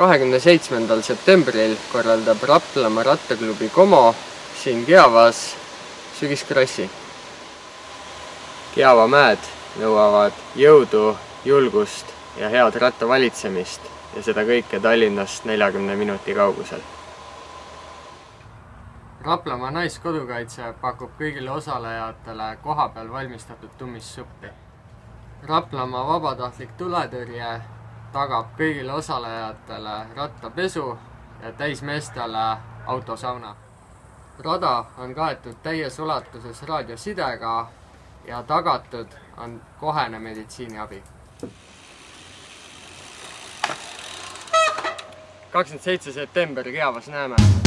27. septembril korraldab Raplamaa rattaklubi Como siin Kiavas sügiskrossi. Kiava mäed nõuavad jõudu, julgust ja head rattavalitsemist ja seda kõike Tallinnast 40 minuti kaugusel. Raplamaa Naiskodukaitse pakub kõigile osalejatele kohapeal valmistatud tummissuppi. Raplamaa vabatahtlik tuletõrje tagab kõigile osalejatele rattapesu ja täismeestele autosauna. Rada on kaetud täies ulatuses raadiosidega ja tagatud on kohene meditsiiniabi. 27. september Kiavas näeme!